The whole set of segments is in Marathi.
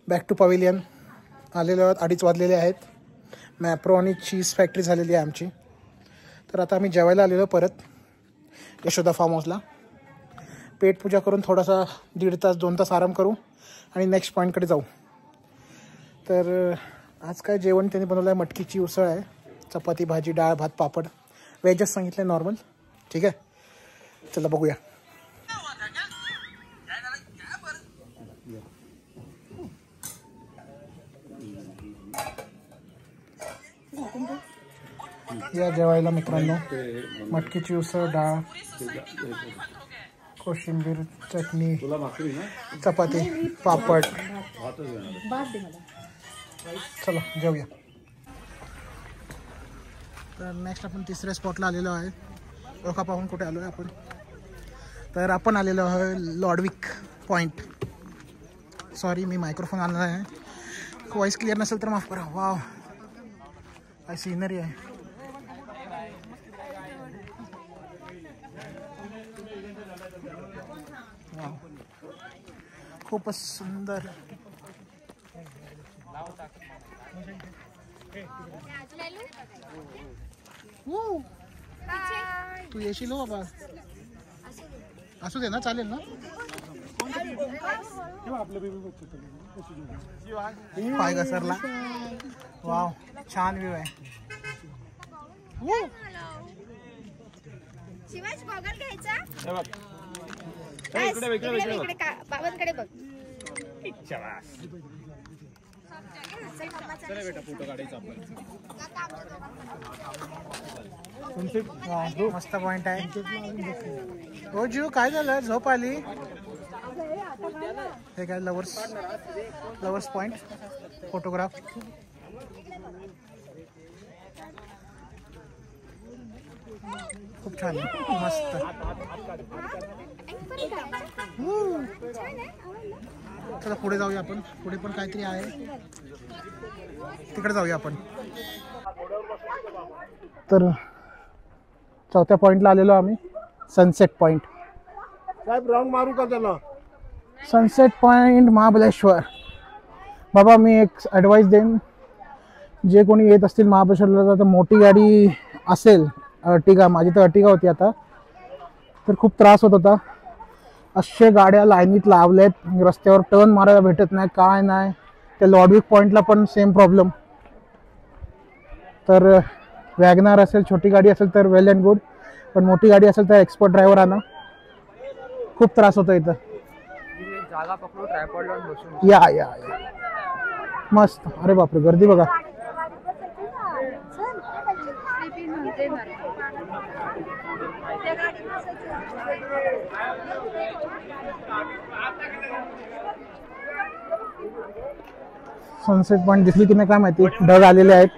बॅक टू पवेलियन आलेलो आहोत. 2:30 वाजलेले आहेत. मॅप्रो आणि चीज फॅक्टरी झालेली आहे आमची. तर आता आम्ही जेवायला आलेलो परत यशोदा फार्म हाऊसला. पेटपूजा करून थोडासा 1.5 तास 2 तास आराम करू आणि नेक्स्ट पॉईंटकडे जाऊ. तर आज काय जेवण त्यांनी बनवलं आहे, मटकीची उसळ आहे, चपाती भाजी डाळ भात पापड. व्हेजच सांगितलं नॉर्मल. ठीक आहे, चला बघूया. या जेवायला मित्रांनो, मटकीची उसळ डाळ कोशिंबीर चटणी चपाती पापड. चला जेवूया. तर नेक्स्ट आपण तिसऱ्या स्पॉटला आलेलो आहे. ओळखा पाहून कुठे आलो आहे आपण. तर आपण आलेलो आहे लॉडविक पॉईंट. सॉरी मी मायक्रोफोन आणला आहे, व्हॉइस क्लिअर नसेल तर माफ करा. वाव काय सीनरी आहे. वाव खूपच सुंदर. तू येशील हो बाबा. असू दे ना, चालेल ना. पाय घसरला. वाव छान व्ह्यू आहे. शिवाज गॉगल घ्यायचा. इकडे बाबांकडे बघ. चला बेटा फोटो काढायचा आपण. मस्त पॉइंट आहे. हो जीव काय झालं, झोप आली. हे काय लवर्स पॉइंट फोटोग्राफ. खूप छान मस्त. चला पुढे जाऊया आपण. पुढे पण काहीतरी आहे, तिकडे जाऊया आपण. तर चौथ्या पॉइंटला आलेलो आम्ही, सनसेट पॉइंट. साहेब राऊंड मारू का त्याला? Sunset point Mahabaleshwar. बाबा मी एक ॲडवाईस देईन, जे कोणी येत असतील महाबळेश्वरला तर मोठी गाडी असेल, अर्टिगा, माझी तर अर्टिगा होती आता, तर खूप त्रास होत होता. अशा गाड्या लाईनीत लावल्यात, रस्त्यावर टर्न मारायला भेटत नाही काय नाही. त्या लॉडविक पॉईंटला पण सेम प्रॉब्लेम. तर वॅगनार असेल, छोटी गाडी असेल तर वेल अँड गुड, पण मोठी गाडी असेल तर एक्सपर्ट ड्रायव्हर आणा. खूप त्रास होतो इथं. जागा पकडून ट्रायपॉड लावून बसून या या मस्त. अरे बापरे गर्दी बघा. सनसेट पॉइंट दिसली की नाही काय माहिती, ढग आलेले आहेत.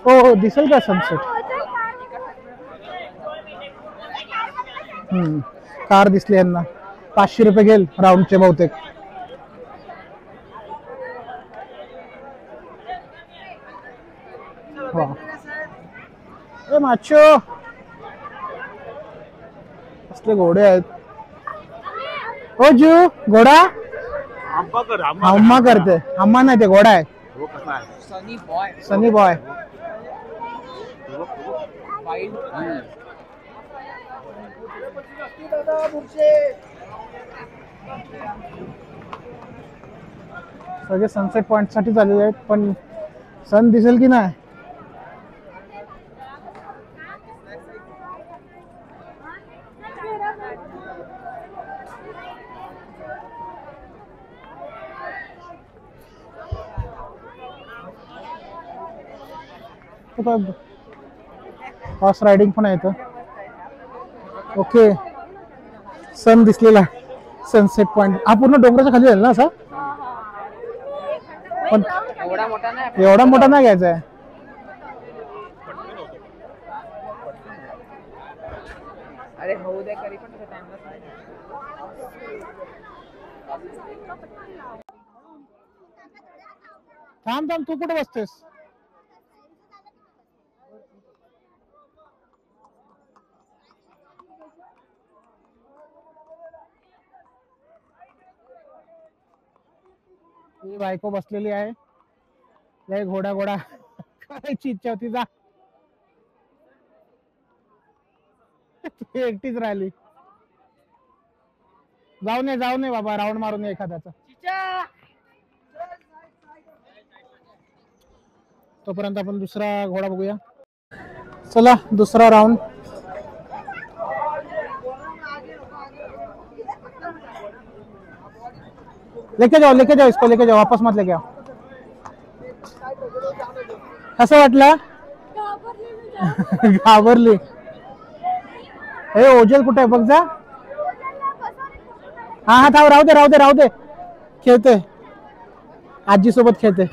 हो हो दिसेल का सनसेट. कार दिसली यांना. 500 रुपये घेईल राऊंडचे बहुतेक. माचो कसले घोडे आहेत. हो जू घोडा अम्मा करते. अम्मा नाही ते घोडा आहे. सनी बॉय. सगळे सनसेट पॉइंट साठी झालेले आहेत, पण सन दिसेल की नाही. हॉर्स रायडिंग पण आहे इथं. ओके सन दिसलेला सनसेट पॉइंट. हा पूर्ण डोंगराच्या खाली आहे ना असा, पण एवढा मोठा नाही घ्यायचा आहे. अरे होऊ दे करी पण थांब थांब, तू कुठे बसतेस. ही बायको बसलेली आहे. लय घोडा घोडा करायची इच्छा होती. जा तू एकटीच राहिली. जाऊ नये बाबा, राऊंड मारून ये एखाद्याचा. तोपर्यंत आपण दुसरा घोडा बघूया. चला दुसरा राऊंड. लेके जाओ इसको, लेके जाओ, वापस मत लेके आओ. कसं वाटलं? घाबरली. हे ओझेल कुठे आहे बघ जा. हा थांब, राहू दे. खेळते आजी सोबत खेळते.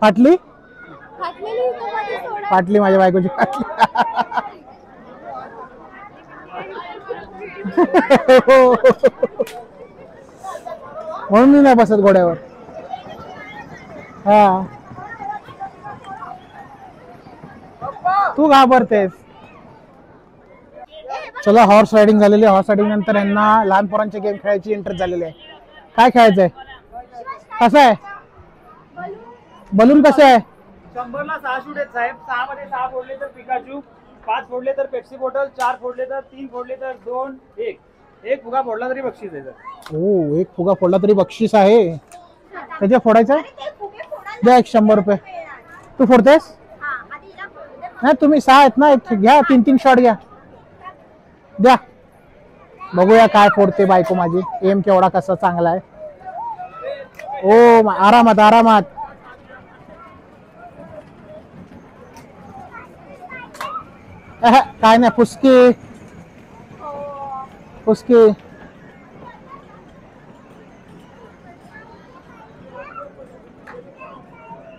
फाटली माझ्या बायकोची फाटली. म्हणून मी नाही बसत घोड्यावर. हा तू घाबरतेस. चला हॉर्स रायडिंग झालेली आहे. हॉर्स रायडिंग नंतर यांना लहान पोरांचे गेम खेळायची इंटरेस्ट झालेली आहे. काय खेळायचंय? कसं आहे बलून? कसं आहे? 100 ला 6 शूट आहेत साहेब. 6 मध्ये 6 फोडले तर पिकाचू, 5 फोडले तर पेप्सी बॉटल, 4 फोडले तर 3 फोडले तर 2, 1 फुगा फोडला तरी बक्षीस आहे सर. ओ, एक फुगा फोडला तरी बक्षीस आहे. त्याच्या फोडायचं द्या 100 रुपये. तू फोडतेस? नाही तुम्ही 6 आहेत ना, एक घ्या, 3 शॉट घ्या, द्या. बघूया काय फोडते बायको माझी. एम केवढा कसा चांगला आहे. ओ आरामात. काय नाही, फुसकी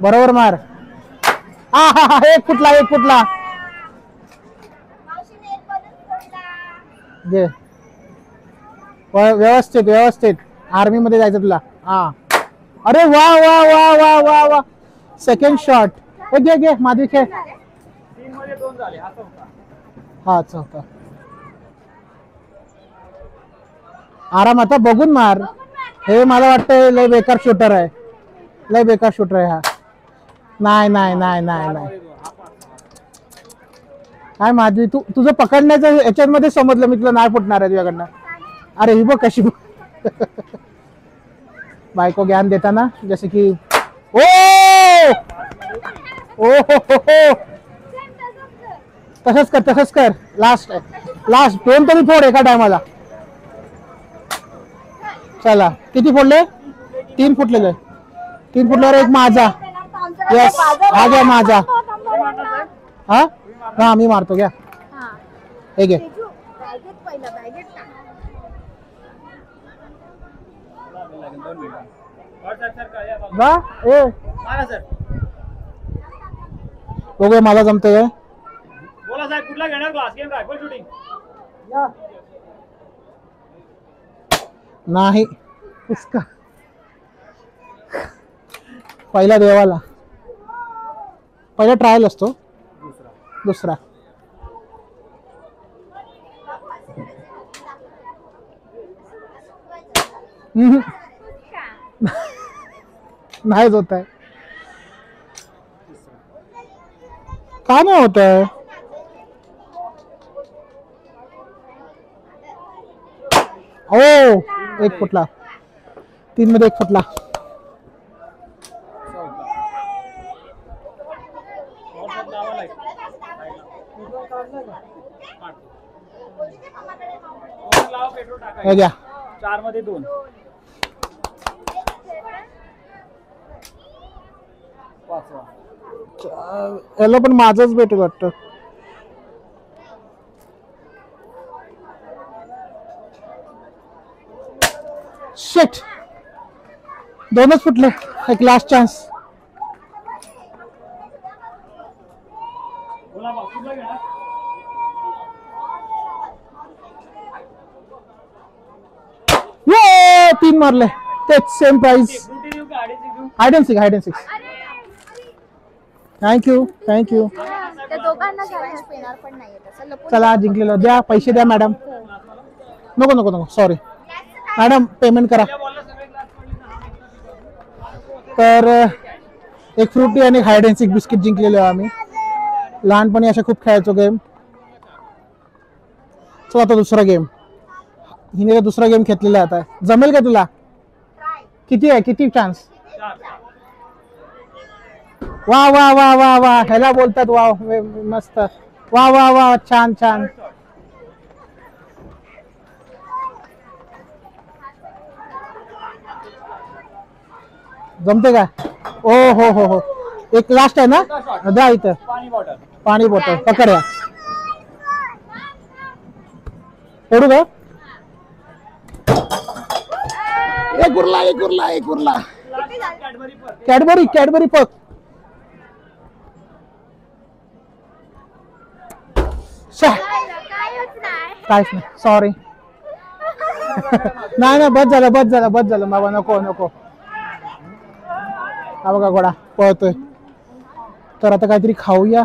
बरोबर मार. एक फुटला. घे व्यवस्थित. आर्मी मध्ये जायचं तुला. हा अरे वा. Second shot. घे माधवी खेळ. 3 मध्ये 2 झाले. असं होता. हा चौथा. आराम आता बघून मार. हे मला वाटतं लय बेकार शूटर आहे हा. नाही. काय माधवी, तुझं पकडण्याचं याच्यामध्ये समजलं मी तुला नाही फुटणार आहे तुझ्याकडनं. अरे ही बघ कशी बायको ज्ञान देताना, जसे की ओ तसंच कर. लास्ट 2 तरी फोड एका टायमाला. चला किती फोडले? 3 फुटलेले. 3 फुटल्यावर एक माझा. यस, हा घ्या माझा. हा मी मारतो, घ्या. हे घे. बघूया मला जमतंय. बोला साहेब, कुठला घेणार क्लास गेम? रायफल शूटिंग नाही. उसका पहिला देवाला, पहिला ट्रायल असतो, दुसरा नाहीच होत आहे. का नाही होत आहे? ओ, 1 फुटला. 3 मध्ये 1 फुटला. हे घ्या. 4 मध्ये 2. याला पण माझंच भेटेल वाटतं. शिट, 2च फुटले. एक लास्ट चान्स. बोला बा, कुठला घेणार? ये 3 मारले. तेच सेम प्राइस. फ्रुटी देऊ का आडीची देऊ? Hide and sick. थँक्यू. त्या दोघांना चॅलेंज पेणार पण नाहीये तसं लपून. चला जिंकलेलं. द्या पैसे द्या मॅडम. नको सॉरी मॅडम, पेमेंट करा. बोलला सगळे तर एक फ्रुटी आणि एक हायड अँड सीक बिस्किट जिंकलेलो आहे आम्ही. लहानपणी अशा खूप खेळायचो गेम. चल आता दुसरा गेम. हिने दुसरा गेम घेतलेला आता. जमेल का तुला? किती आहे? किती चान्स? वा वा वा वा वा, ह्याला बोलतात वा. मस्त. वा वा वा, छान छान. जमते का? ओ हो हो हो. एक लास्ट आहे ना, द्या इथं पाणी बॉटल. पकड या. पडू का? एक उरला, एक उरला, एक उरला. कॅडबरी, कॅडबरी पक. काहीच नाही, सॉरी. नाही नाही, बस झालं, बस झालं, बस झालं बाबा. नको नको. हा बघा घोडा पळतोय. तर आता काहीतरी खाऊया.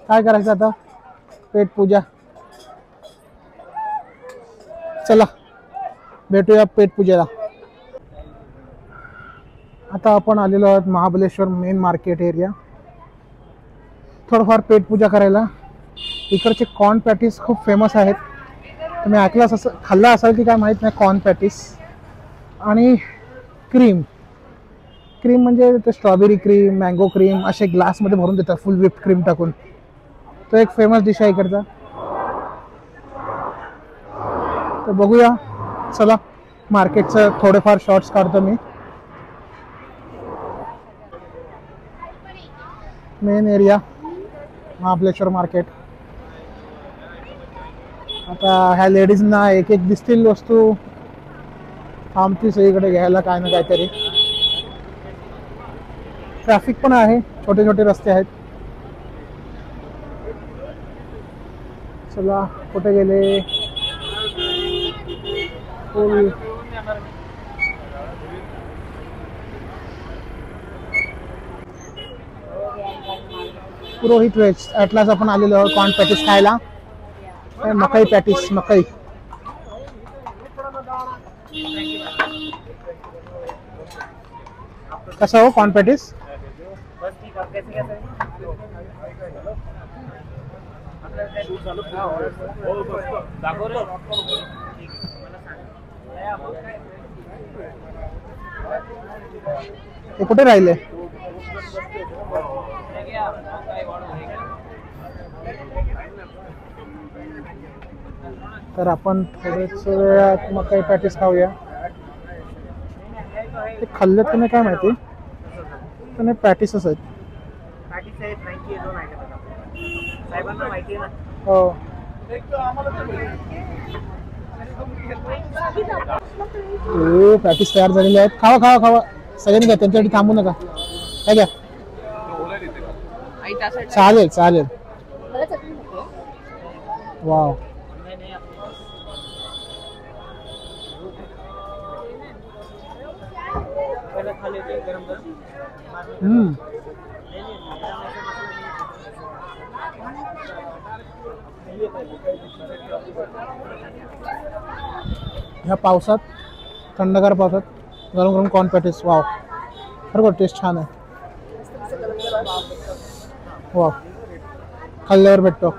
काय करायचं आता? पेट पूजा. चला भेटूया पेट पूजेला. आता आपण आलेलो आहोत महाबळेश्वर मेन मार्केट एरिया. थोडंफार पेट पूजा करायला. इकडचे कॉर्न पॅटीस खूप फेमस आहेत. तुम्ही ऐकलं असं, खाल्ला असाल की काय माहीत नाही. कॉर्न पॅटीस आणि क्रीम. क्रीम म्हणजे ते स्ट्रॉबेरी क्रीम, मँगो क्रीम असे ग्लासमध्ये भरून देतात फुल व्हिप्ड क्रीम टाकून. तो एक फेमस डिश आहे इकडचा. तर बघूया. चला मार्केटचं थोडेफार शॉर्ट्स काढतो मी. Main area Mahabaleshwar market. आता ह्या लेडीजना एक एक दिसतील वस्तू. थांबती सगळीकडे घ्यायला काय ना काहीतरी. ट्रॅफिक पण आहे, छोटे छोटे रस्ते आहेत. चला कुठे गेले? पुरोहित वेज ॲटलास आपण आलेलो आहोत कॉर्न पॅटीस खायला. मकई पॅटीस, मकई. कसं हो कॉर्न पॅटीस? ते कुठे राहिले? तर आपण थोडेच वेळात मकई पॅटीस खाऊया. ते खाल्लं की नाही काय माहिती, पण पॅटीसच आहेत. हो. पॅटीस तयार झालेले आहेत. खावा खावा खावा सगळ्यांनी घ्या. त्यांच्यासाठी थांबू नका. काय घ्या. चालेल चालेल. वाव. ह्या पावसात, थंडगार पावसात गरम गरम कॉर्न पॅटीस. वाव, खरोखर टेस्ट छान आहे. वाव, खाल्ल्यावर भेटतो.